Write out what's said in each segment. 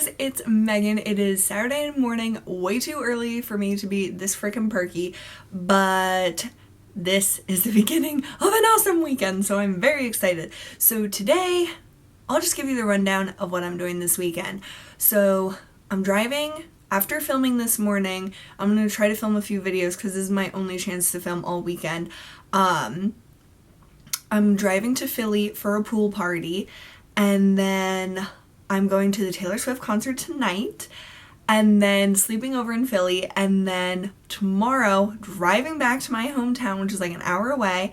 guys, it's Megan. It is Saturday morning, way too early for me to be this freaking perky, but this is the beginning of an awesome weekend, so I'm very excited. So today, I'll just give you the rundown of what I'm doing this weekend. So I'm driving. After filming this morning, I'm going to try to film a few videos because this is my only chance to film all weekend. I'm driving to Philly for a pool party, and then I'm going to the Taylor Swift concert tonight, and then sleeping over in Philly, and then tomorrow driving back to my hometown, which is like an hour away,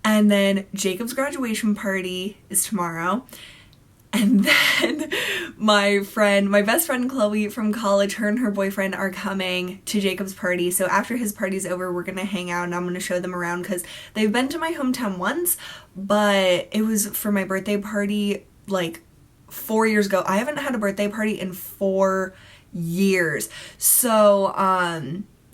and then Jacob's graduation party is tomorrow. And then my best friend Chloe from college, her and her boyfriend are coming to Jacob's party. So after his party's over, we're going to hang out and I'm going to show them around because they've been to my hometown once, but it was for my birthday party like 4 years ago. I haven't had a birthday party in 4 years. So,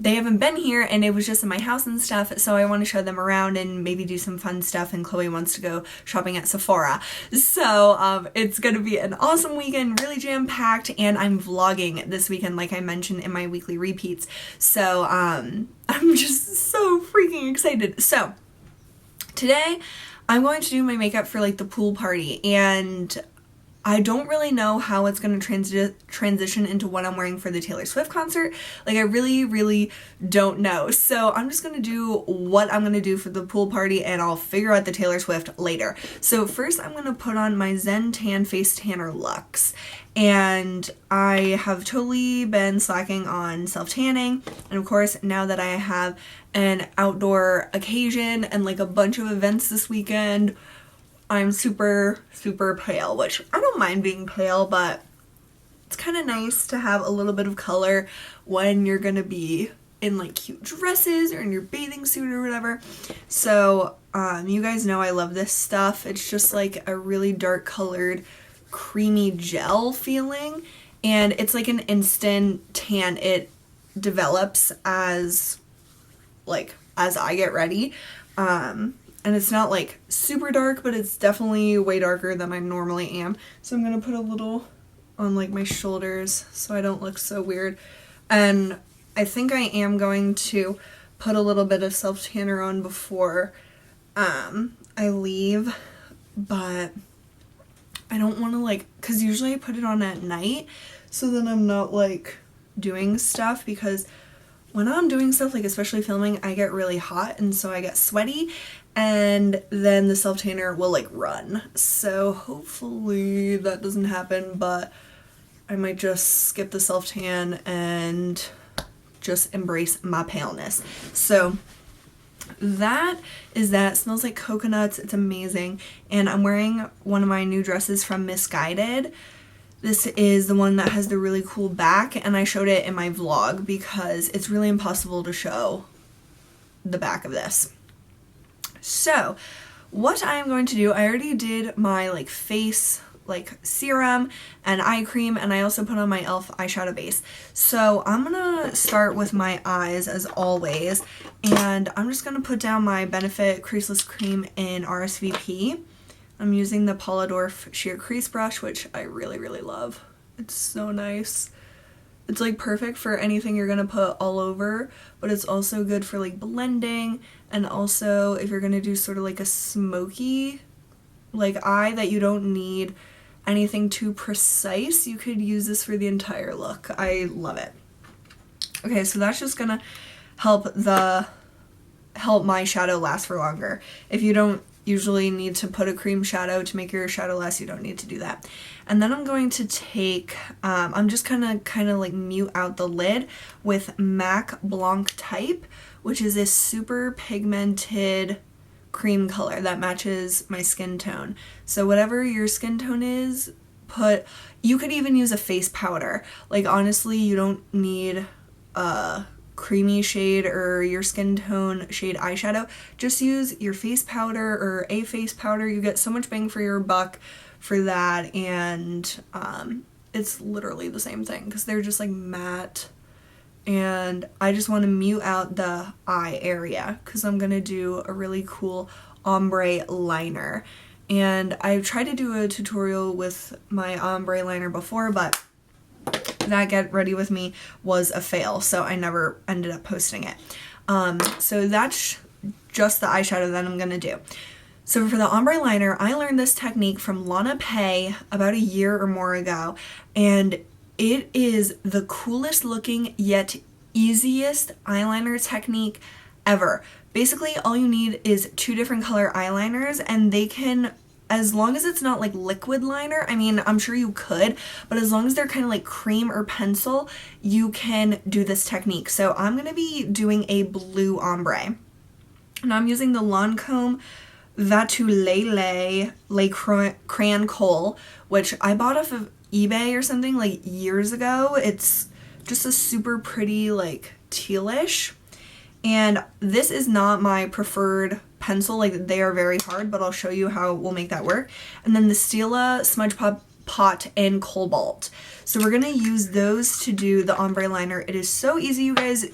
they haven't been here and it was just in my house and stuff, so I want to show them around and maybe do some fun stuff, and Chloe wants to go shopping at Sephora. So it's gonna be an awesome weekend, really jam-packed, and I'm vlogging this weekend like I mentioned in my weekly repeats. So I'm just so freaking excited. So today I'm going to do my makeup for like the pool party, and I don't really know how it's going to transition into what I'm wearing for the Taylor Swift concert. Like, I really don't know. So I'm just going to do what I'm going to do for the pool party, and I'll figure out the Taylor Swift later. So first I'm going to put on my Zen Tan Face Tanner Luxe. And I have totally been slacking on self-tanning. And of course, now that I have an outdoor occasion and like a bunch of events this weekend, I'm super pale, which I don't mind being pale, but it's kind of nice to have a little bit of color when you're gonna be in like cute dresses or in your bathing suit or whatever. So you guys know I love this stuff. It's just like a really dark colored creamy gel feeling, and it's like an instant tan. It develops as I get ready. And it's not like super dark, but it's definitely way darker than I normally am. So I'm going to put a little on like my shoulders so I don't look so weird. And I think I am going to put a little bit of self-tanner on before I leave. But I don't want to like, because usually I put it on at night, so then I'm not like doing stuff, because when I'm doing stuff, like especially filming, I get really hot and so I get sweaty, and then the self-tanner will like run. So hopefully that doesn't happen, but I might just skip the self-tan and just embrace my paleness. So that is that. It smells like coconuts. It's amazing. And I'm wearing one of my new dresses from Misguided. This is the one that has the really cool back, and I showed it in my vlog because it's really impossible to show the back of this. So what I'm going to do, I already did my like face like serum and eye cream, and I also put on my e.l.f. eyeshadow base. So I'm gonna start with my eyes as always, and I'm just gonna put down my Benefit Creaseless Cream in RSVP. I'm using the Paula Dorf Sheer Crease Brush, which I really love. It's so nice. It's like perfect for anything you're gonna put all over, but it's also good for like blending, and also if you're gonna do sort of like a smoky like eye that you don't need anything too precise, you could use this for the entire look. I love it. Okay, so that's just gonna help my shadow last for longer. If you don't usually need to put a cream shadow to make your shadow last, you don't need to do that. And then I'm going to take, I'm just gonna kind of like mute out the lid with MAC Blanc Type, which is a super pigmented cream color that matches my skin tone. So whatever your skin tone is, you could even use a face powder. Like honestly, you don't need a creamy shade or your skin tone shade eyeshadow. Just use your face powder or a face powder. You get so much bang for your buck for that, and it's literally the same thing because they're just like matte, and I just want to mute out the eye area because I'm gonna do a really cool ombre liner. And I've tried to do a tutorial with my ombre liner before, but that get ready with me was a fail, so I never ended up posting it. So that's just the eyeshadow that I'm gonna do. So for the ombre liner, I learned this technique from Lana Pei about a year or more ago, and it is the coolest looking yet easiest eyeliner technique ever. Basically, all you need is 2 different color eyeliners, and they can, as long as it's not like liquid liner, I mean, I'm sure you could, but as long as they're kind of like cream or pencil, you can do this technique. So I'm going to be doing a blue ombre, and I'm using the Lancome Vatulele Crayon Kohl, which I bought off of eBay or something like years ago. It's just a super pretty like tealish, and this is not my preferred pencil, like they are very hard, but I'll show you how we'll make that work. And then the Stila Smudge Pot in Cobalt. So we're gonna use those to do the ombre liner. It is so easy, you guys,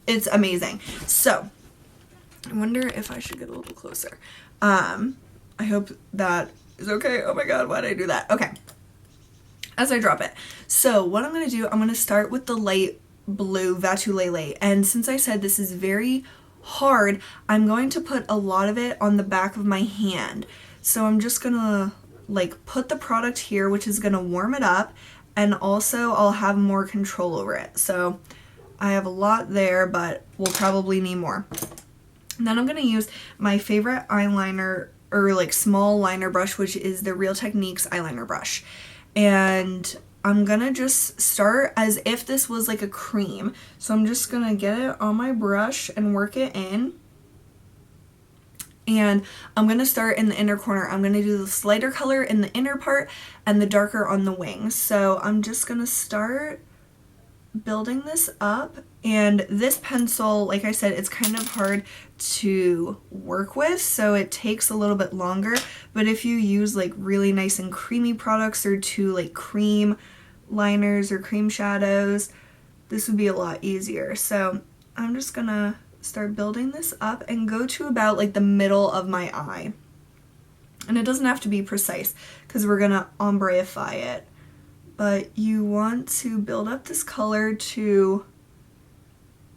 it's amazing. So I wonder if I should get a little closer. I hope that is okay. Oh my god, why did I do that? Okay, as I drop it. So what I'm gonna do, I'm gonna start with the light blue Vatulele, and since I said this is very hard, I'm going to put a lot of it on the back of my hand. So I'm just gonna like put the product here, which is gonna warm it up, and also I'll have more control over it. So I have a lot there, but we'll probably need more. And then I'm gonna use my favorite eyeliner, or like small liner brush, which is the Real Techniques eyeliner brush. And I'm gonna just start as if this was like a cream. So I'm just gonna get it on my brush and work it in. And I'm gonna start in the inner corner. I'm gonna do the lighter color in the inner part and the darker on the wings. So I'm just gonna start building this up. And this pencil, like I said, it's kind of hard to work with, so it takes a little bit longer. But if you use like really nice and creamy products, or 2 like cream liners or cream shadows, this would be a lot easier. So I'm just gonna start building this up and go to about like the middle of my eye. And it doesn't have to be precise because we're gonna ombreify it, but you want to build up this color to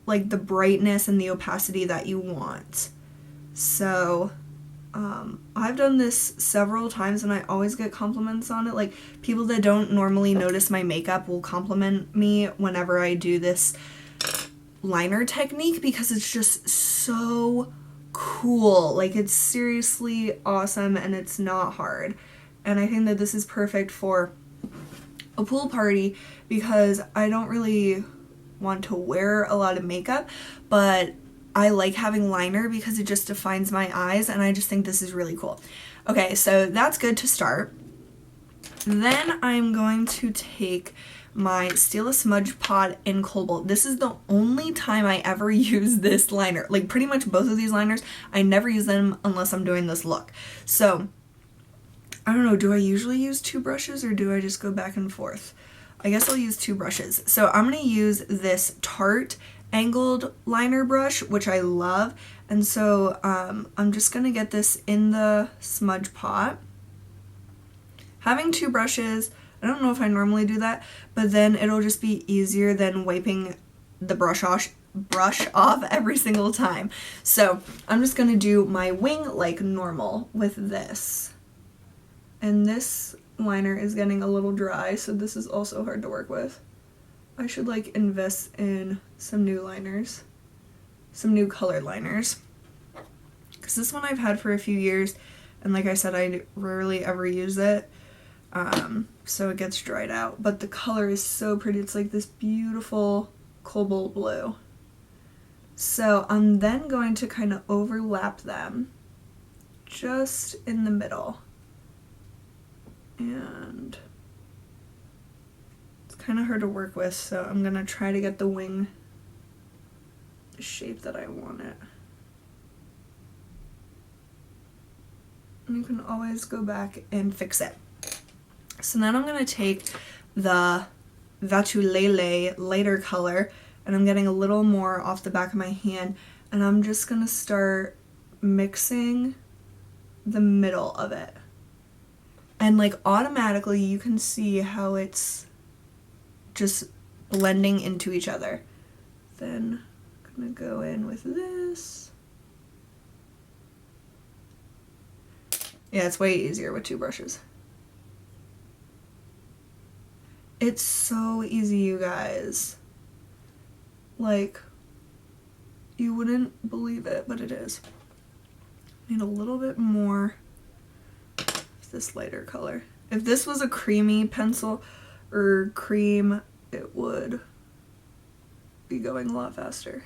like the brightness and the opacity that you want. So I've done this several times and I always get compliments on it. Like people that don't normally notice my makeup will compliment me whenever I do this liner technique, because it's just so cool. Like it's seriously awesome and it's not hard. And I think that this is perfect for a pool party because I don't really want to wear a lot of makeup, but I like having liner because it just defines my eyes, and I just think this is really cool. Okay, so that's good to start. Then I'm going to take my Stila Smudge Pot in Cobalt. This is the only time I ever use this liner. Like pretty much both of these liners, I never use them unless I'm doing this look. So I don't know, do I usually use 2 brushes or do I just go back and forth? I guess I'll use 2 brushes. So I'm going to use this Tarte Angled Liner brush, which I love. And so I'm just going to get this in the smudge pot. Having 2 brushes, I don't know if I normally do that, but then it'll just be easier than wiping the brush off every single time. So I'm just going to do my wing like normal with this. And this liner is getting a little dry, so this is also hard to work with. I should like invest in some new liners, some new colored liners, because this one I've had for a few years, and like I said, I rarely ever use it, so it gets dried out, but the color is so pretty. It's like this beautiful cobalt blue. So I'm then going to kind of overlap them just in the middle. And it's kind of hard to work with, so I'm gonna try to get the wing the shape that I want it. And you can always go back and fix it. So then I'm gonna take the Vatulele lighter color, and I'm getting a little more off the back of my hand, and I'm just gonna start mixing the middle of it. And like automatically you can see how it's just blending into each other. Then I'm gonna go in with this. Yeah, it's way easier with 2 brushes. It's so easy, you guys. Like, you wouldn't believe it, but it is. Need a little bit more of this lighter color. If this was a creamy pencil or cream, it would be going a lot faster.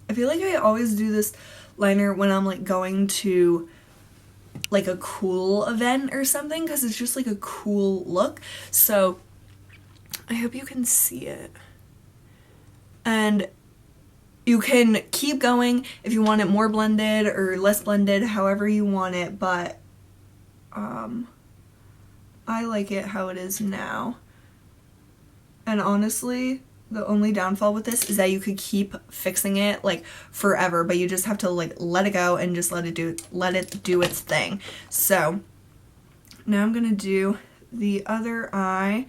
I feel like I always do this liner when I'm like going to like a cool event or something, because it's just like a cool look. So I hope you can see it. And you can keep going if you want it more blended or less blended, however you want it, but I like it how it is now. And honestly, the only downfall with this is that you could keep fixing it like forever, but you just have to like let it go and just let it do its thing. So now I'm gonna do the other eye,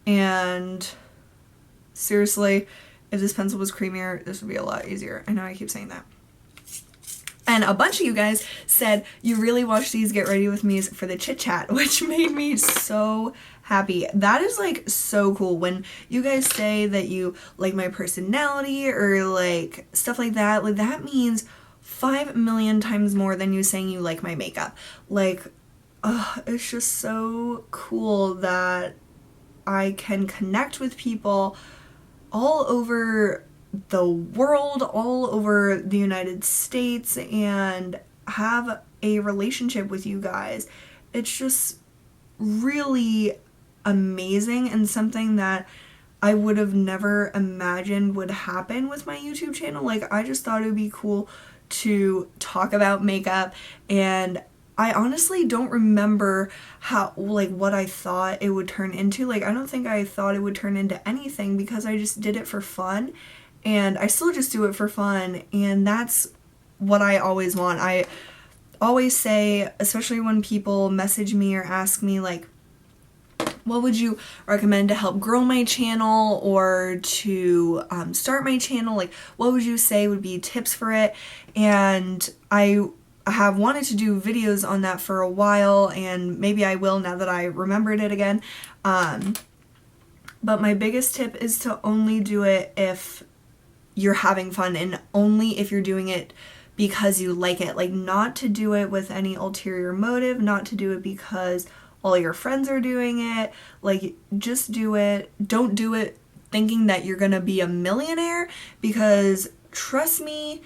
and seriously, if this pencil was creamier, this would be a lot easier. I know I keep saying that. And a bunch of you guys said you really watch these Get Ready With Me's for the chit chat, which made me so happy. That is like so cool when you guys say that you like my personality or like stuff like that. Like that means 5 million times more than you saying you like my makeup. Like, it's just so cool that I can connect with people all over the world, all over the United States, and have a relationship with you guys. It's just really amazing and something that I would have never imagined would happen with my YouTube channel. Like, I just thought it would be cool to talk about makeup, and I honestly don't remember how, like, what I thought it would turn into. Like, I don't think I thought it would turn into anything because I just did it for fun, and I still just do it for fun, and that's what I always want. I always say, especially when people message me or ask me, like, what would you recommend to help grow my channel or to start my channel? Like, what would you say would be tips for it? And I have wanted to do videos on that for a while, and maybe I will now that I remembered it again. But my biggest tip is to only do it if you're having fun, and only if you're doing it because you like it. Like, not to do it with any ulterior motive, not to do it because all your friends are doing it. Like, just do it. Don't do it thinking that you're gonna be a millionaire, because trust me,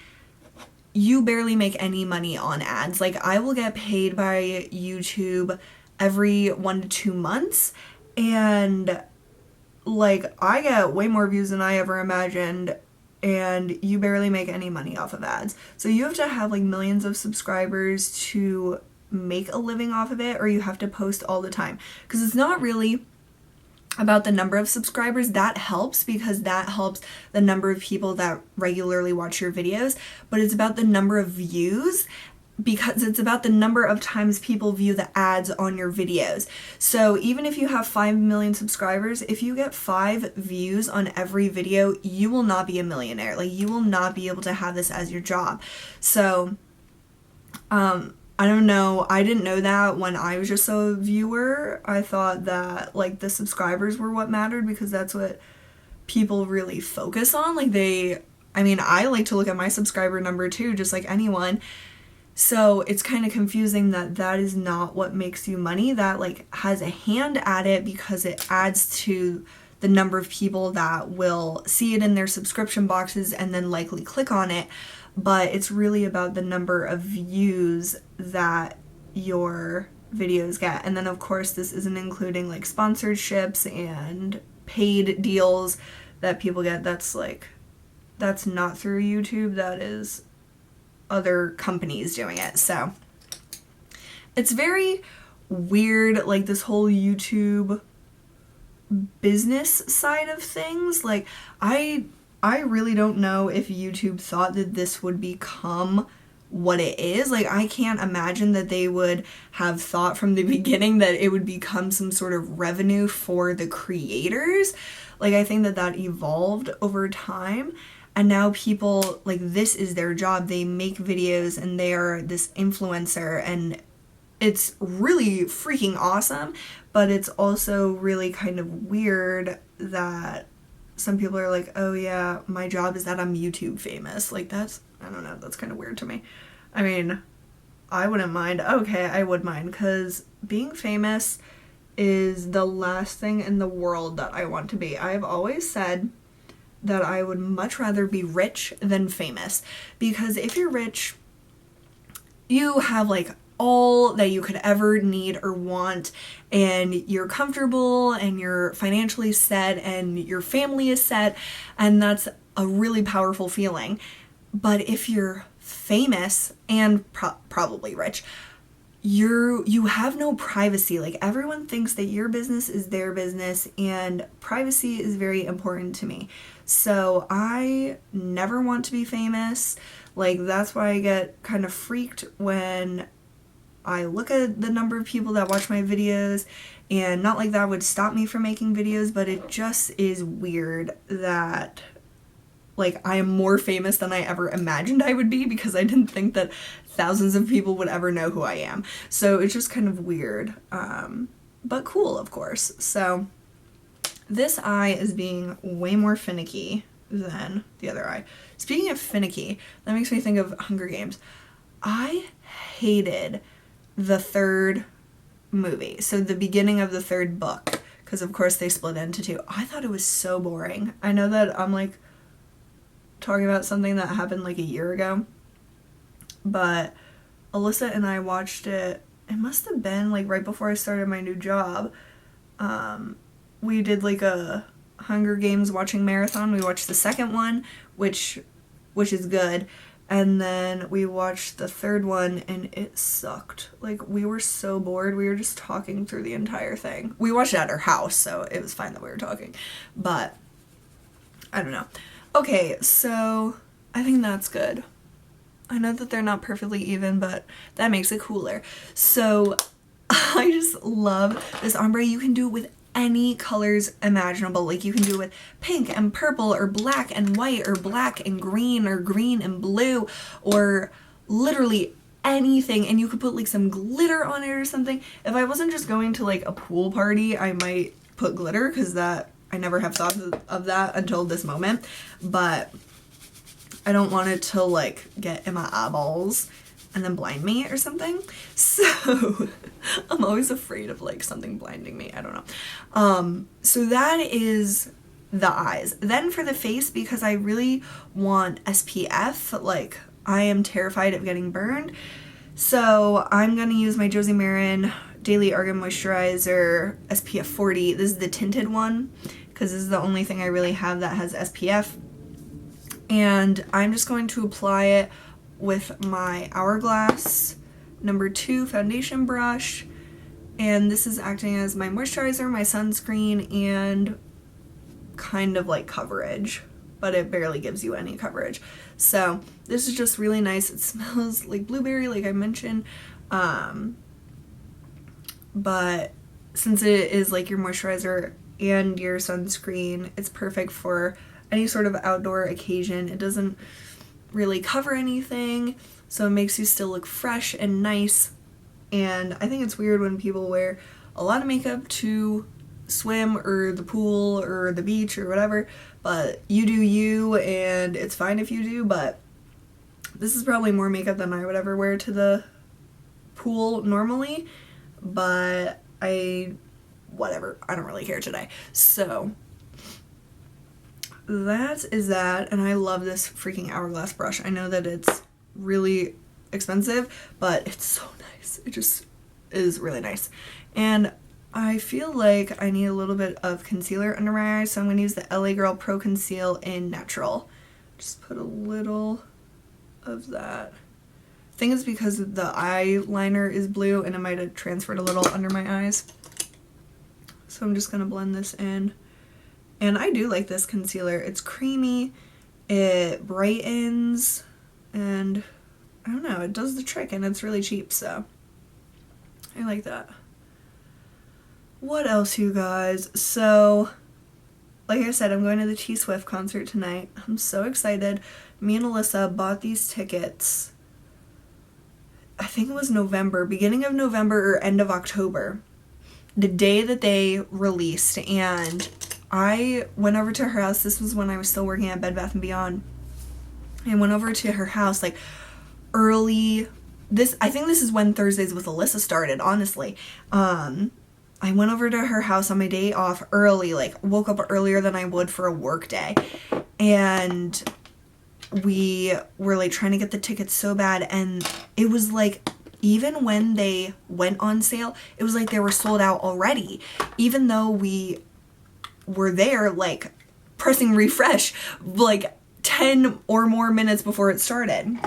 you barely make any money on ads. Like, I will get paid by YouTube every 1 to 2 months, and like, I get way more views than I ever imagined, and you barely make any money off of ads. So you have to have like millions of subscribers to make a living off of it, or you have to post all the time, because it's not really about the number of subscribers. That helps because that helps the number of people that regularly watch your videos, but it's about the number of views, because it's about the number of times people view the ads on your videos. So even if you have 5 million subscribers, if you get 5 views on every video, you will not be a millionaire. Like, you will not be able to have this as your job. So I don't know, I didn't know that when I was just a viewer. I thought that like the subscribers were what mattered, because that's what people really focus on. Like, I mean, I like to look at my subscriber number too, just like anyone. So it's kind of confusing that that is not what makes you money. That like has a hand at it because it adds to the number of people that will see it in their subscription boxes and then likely click on it. But it's really about the number of views that your videos get. And then of course this isn't including like sponsorships and paid deals that people get. That's not through YouTube, that is other companies doing it. So it's very weird, like this whole YouTube business side of things, like I really don't know if YouTube thought that this would become what it is. Like, I can't imagine that they would have thought from the beginning that it would become some sort of revenue for the creators. Like, I think that that evolved over time, and now people, like, this is their job. They make videos and they are this influencer, and it's really freaking awesome, but it's also really kind of weird that some people are like, oh yeah, my job is that I'm YouTube famous. Like, that's, I don't know, that's kind of weird to me. I mean, I wouldn't mind. Okay, I would mind, because being famous is the last thing in the world that I want to be. I've always said that I would much rather be rich than famous, because if you're rich, you have like all that you could ever need or want, and you're comfortable and you're financially set and your family is set, and that's a really powerful feeling. But if you're famous and probably rich, you have no privacy. Like, everyone thinks that your business is their business, and privacy is very important to me. So I never want to be famous. Like, that's why I get kind of freaked when I look at the number of people that watch my videos, and not like that would stop me from making videos, but it just is weird that, like, I am more famous than I ever imagined I would be, because I didn't think that thousands of people would ever know who I am. So it's just kind of weird, but cool, of course. So this eye is being way more finicky than the other eye. Speaking of finicky, that makes me think of Hunger Games. I hated the third movie, so the beginning of the third book, because of course they split into two. I thought it was so boring. I know that I'm like talking about something that happened like a year ago, but Alyssa and I watched it. It must have been like right before I started my new job. We did like a Hunger Games watching marathon. We watched the second one, which is good. And then we watched the third one, and it sucked. Like, we were so bored. We were just talking through the entire thing. We watched it at our house, so it was fine that we were talking. But I don't know. Okay, so I think that's good. I know that they're not perfectly even, but that makes it cooler. So I just love this ombre. You can do it with any colors imaginable. Like, you can do it with pink and purple, or black and white, or black and green, or green and blue, or literally anything. And you could put like some glitter on it or something. If I wasn't just going to like a pool party, I might put glitter, because that, I never have thought of that until this moment, but I don't want it to like get in my eyeballs and then blind me or something. So I'm always afraid of like something blinding me. I don't know. So that is the eyes. Then for the face, because I really want SPF, like I am terrified of getting burned. So I'm going to use my Josie Maran Daily Argan Moisturizer SPF 40. This is the tinted one, because this is the only thing I really have that has SPF. And I'm just going to apply it with my Hourglass number 2 foundation brush. And this is acting as my moisturizer, my sunscreen, and kind of like coverage, but it barely gives you any coverage. So this is just really nice. It smells like blueberry, like I mentioned. But since it is like your moisturizer and your sunscreen, it's perfect for any sort of outdoor occasion. It doesn't really cover anything, so it makes you still look fresh and nice. And I think it's weird when people wear a lot of makeup to swim or the pool or the beach or whatever, but you do you, and it's fine if you do. But this is probably more makeup than I would ever wear to the pool normally, but whatever, I don't really care today. So that is that, and I love this freaking Hourglass brush. I know that it's really expensive, but it's so nice. It just is really nice. And I feel like I need a little bit of concealer under my eyes, so I'm going to use the LA Girl Pro Conceal in Natural. Just put a little of that. I think it's because the eyeliner is blue, and it might have transferred a little under my eyes. So I'm just gonna blend this in. And I do like this concealer. It's creamy, it brightens, and I don't know, it does the trick, and it's really cheap, so I like that. What else, you guys? So, like I said, I'm going to the T Swift concert tonight. I'm so excited. Me and Alyssa bought these tickets, I think it was November, beginning of November or end of October, the day that they released, and I went over to her house. This was when I was still working at Bed Bath & Beyond. I went over to her house like early, I think this is when Thursdays with Alyssa started, honestly. I went over to her house on my day off early, like woke up earlier than I would for a work day, and we were like trying to get the tickets so bad, and it was like, even when they went on sale, it was like they were sold out already, even though we were there like pressing refresh like 10 or more minutes before it started.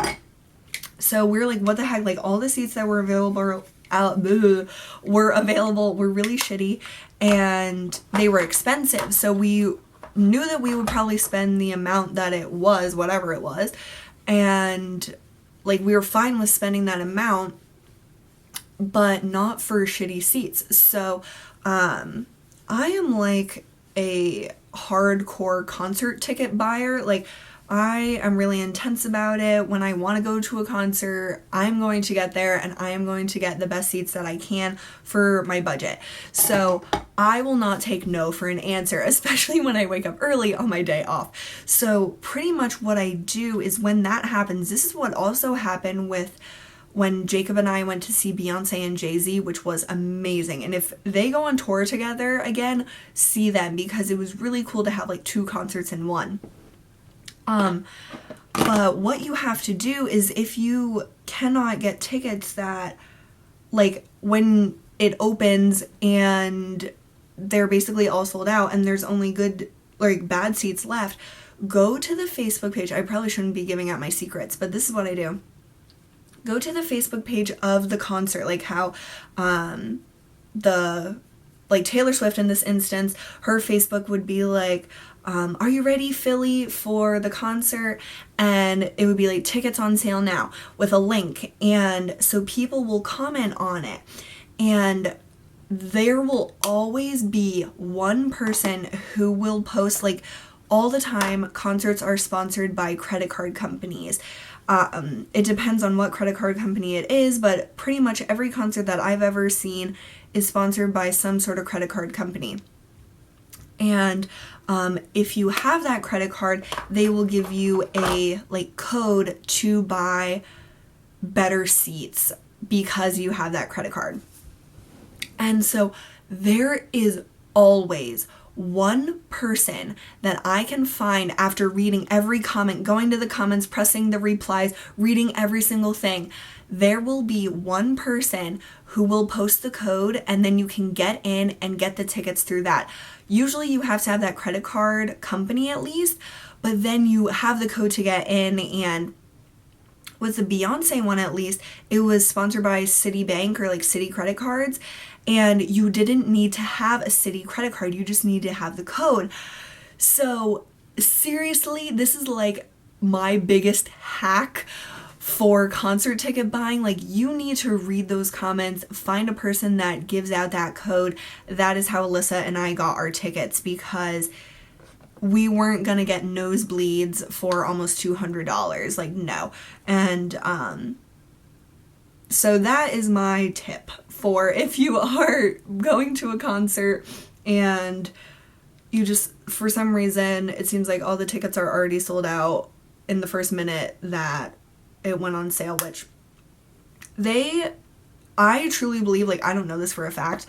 So we were like, what the heck, like all the seats that were available were really shitty, and they were expensive, so we knew that we would probably spend the amount that it was, whatever it was, and like we were fine with spending that amount, but not for shitty seats. So I am like a hardcore concert ticket buyer. Like, I am really intense about it. When I want to go to a concert, I'm going to get there, and I am going to get the best seats that I can for my budget. So I will not take no for an answer, especially when I wake up early on my day off. So pretty much what I do is, when that happens, this is what also happened with when Jacob and I went to see Beyonce and Jay-Z, which was amazing. And if they go on tour together again, see them, because it was really cool to have like 2 concerts in one. But what you have to do is, if you cannot get tickets that, like, when it opens and they're basically all sold out and there's only good, like, bad seats left, go to the Facebook page. I probably shouldn't be giving out my secrets, but this is what I do. Go to the Facebook page of the concert, like how, like Taylor Swift in this instance, her Facebook would be like, are you ready, Philly, for the concert? And it would be like, tickets on sale now, with a link. And so people will comment on it, and there will always be one person who will post, like, all the time, concerts are sponsored by credit card companies. It depends on what credit card company it is, but pretty much every concert that I've ever seen is sponsored by some sort of credit card company. And if you have that credit card, they will give you a like code to buy better seats because you have that credit card. And so there is always one person that I can find, after reading every comment, going to the comments, pressing the replies, reading every single thing, there will be one person who will post the code, and then you can get in and get the tickets through that. Usually you have to have that credit card company at least, but then you have the code to get in. And with the Beyonce one, at least, it was sponsored by Citibank or like Citi credit cards, and you didn't need to have a Citi credit card, you just need to have the code. So seriously, this is like my biggest hack for concert ticket buying. Like, you need to read those comments, find a person that gives out that code. That is how Alyssa and I got our tickets, because we weren't gonna get nosebleeds for almost $200. Like, no. And so that is my tip for if you are going to a concert and you just, for some reason, it seems like all the tickets are already sold out in the first minute that it went on sale, which I truly believe, like, I don't know this for a fact,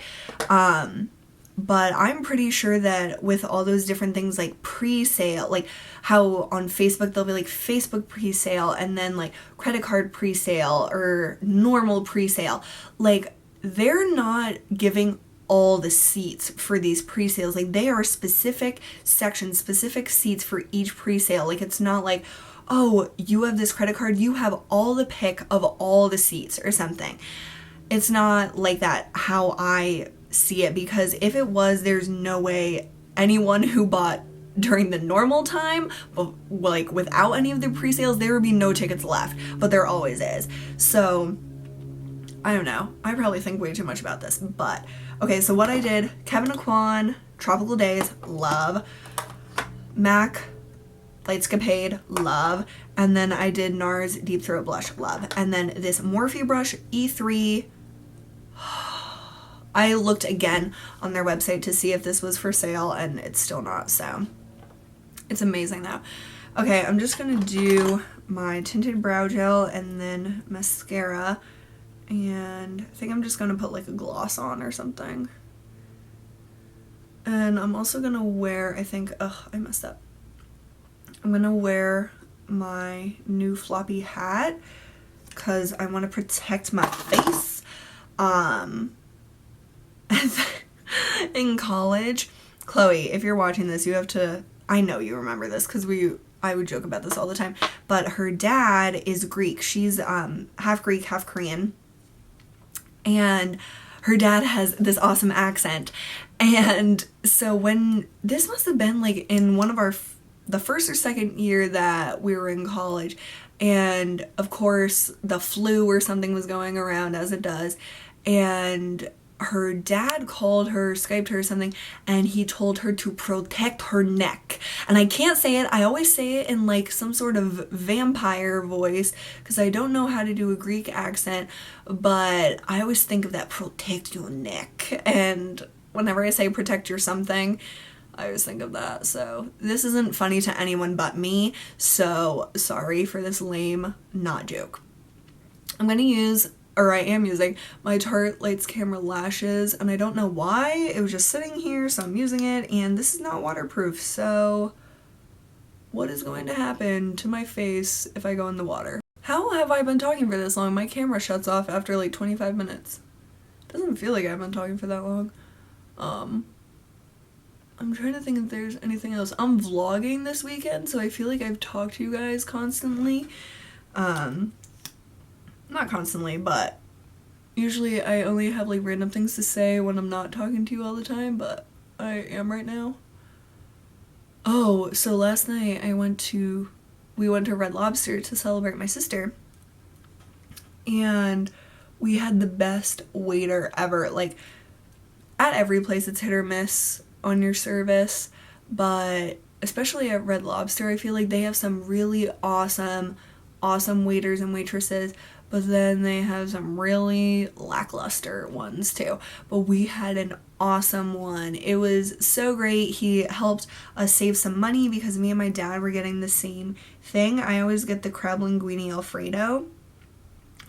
but I'm pretty sure that with all those different things like pre-sale, like how on Facebook they'll be like Facebook pre-sale and then like credit card pre-sale or normal pre-sale, like they're not giving all the seats for these pre-sales. Like, they are specific sections, specific seats for each pre-sale. Like, it's not like, oh, you have this credit card, you have all the pick of all the seats or something. It's not like that, how I see it, because if it was, there's no way anyone who bought during the normal time, like without any of the pre-sales, there would be no tickets left, but there always is. So I don't know, I probably think way too much about this, but okay, so what I did, Kevyn Aucoin Tropical Days, love. MAC Lightscapade, love. And then I did NARS Deep Throat Blush, love. And then this Morphe brush, E3. I looked again on their website to see if this was for sale, and it's still not, so it's amazing though. Okay, I'm just gonna do my tinted brow gel and then mascara, and I think I'm just gonna put like a gloss on or something. And I'm also gonna wear, I think, I messed up. I'm gonna wear my new floppy hat because I want to protect my face. In college, Chloe, if you're watching this, you have to, I know you remember this because I would joke about this all the time, but her dad is Greek. She's half Greek, half Korean, and her dad has this awesome accent. And so when this must have been like in one of the first or second year that we were in college, and of course the flu or something was going around, as it does, and her dad called her, Skyped her or something, and he told her to protect her neck. And I can't say it, I always say it in like some sort of vampire voice because I don't know how to do a Greek accent, but I always think of that, protect your neck. And whenever I say protect your something, I always think of that. So this isn't funny to anyone but me, so sorry for this lame not joke. I'm gonna use, or I am using, my Tarte Lights Camera Lashes, and I don't know why, it was just sitting here, so I'm using it, and this is not waterproof, so what is going to happen to my face if I go in the water? How have I been talking for this long? My camera shuts off after like 25 minutes. Doesn't feel like I've been talking for that long. I'm trying to think if there's anything else. I'm vlogging this weekend, so I feel like I've talked to you guys constantly. Not constantly, but usually I only have like random things to say when I'm not talking to you all the time, but I am right now. Oh, so last night we went to Red Lobster to celebrate my sister, and we had the best waiter ever. Like, at every place it's hit or miss on your service, but especially at Red Lobster, I feel like they have some really awesome waiters and waitresses, but then they have some really lackluster ones too. But we had an awesome one. It was so great. He helped us save some money because me and my dad were getting the same thing. I always get the crab linguine Alfredo.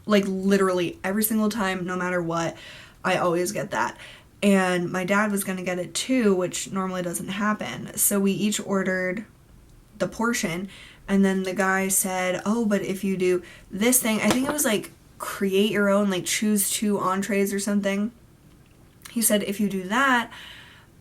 Like literally every single time, no matter what, I always get that. And my dad was gonna get it too, which normally doesn't happen. So we each ordered the portion, and then the guy said, oh, but if you do this thing, I think it was like create your own, like choose 2 entrees or something. He said if you do that,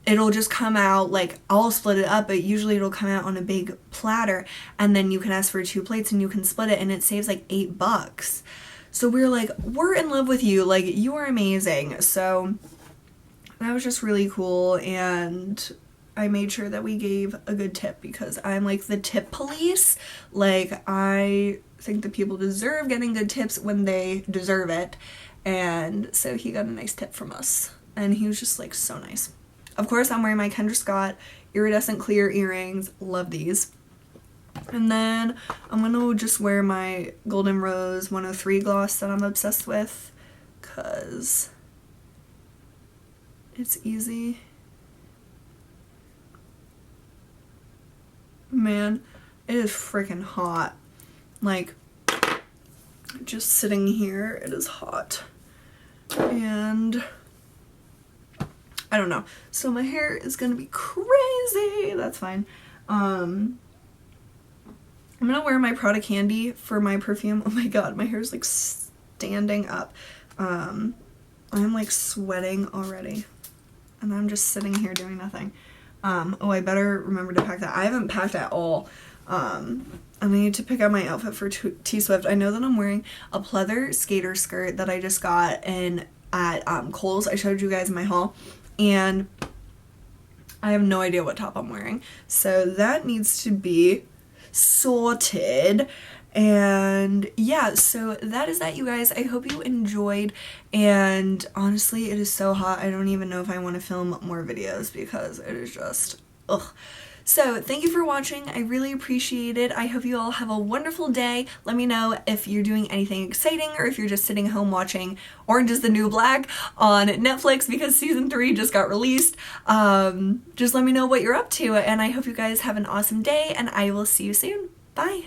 it'll just come out, like I'll split it up, but usually it'll come out on a big platter, and then you can ask for 2 plates and you can split it, and it saves like $8. So we were like, we're in love with you, like you are amazing. So that was just really cool, and I made sure that we gave a good tip because I'm like the tip police. Like, I think that people deserve getting good tips when they deserve it, and so he got a nice tip from us, and he was just like so nice. Of course, I'm wearing my Kendra Scott iridescent clear earrings, love these. And then I'm gonna just wear my Golden Rose 103 gloss that I'm obsessed with because it's easy. Man, it is freaking hot. Like, just sitting here, it is hot. And I don't know. So my hair is gonna be crazy. That's fine. I'm gonna wear my Prada Candy for my perfume. Oh my god, my hair is like standing up. I'm like sweating already. And I'm just sitting here doing nothing. Oh, I better remember to pack that. I haven't packed at all. I need to pick out my outfit for T-Swift. I know that I'm wearing a pleather skater skirt that I just got in at Kohl's. I showed you guys my haul, and I have no idea what top I'm wearing. So that needs to be sorted. And yeah, so that is that, you guys. I hope you enjoyed, and honestly, it is so hot. I don't even know if I want to film more videos because it is just, ugh. So thank you for watching. I really appreciate it. I hope you all have a wonderful day. Let me know if you're doing anything exciting or if you're just sitting home watching Orange is the New Black on Netflix because season 3 just got released. Just let me know what you're up to, and I hope you guys have an awesome day, and I will see you soon. Bye.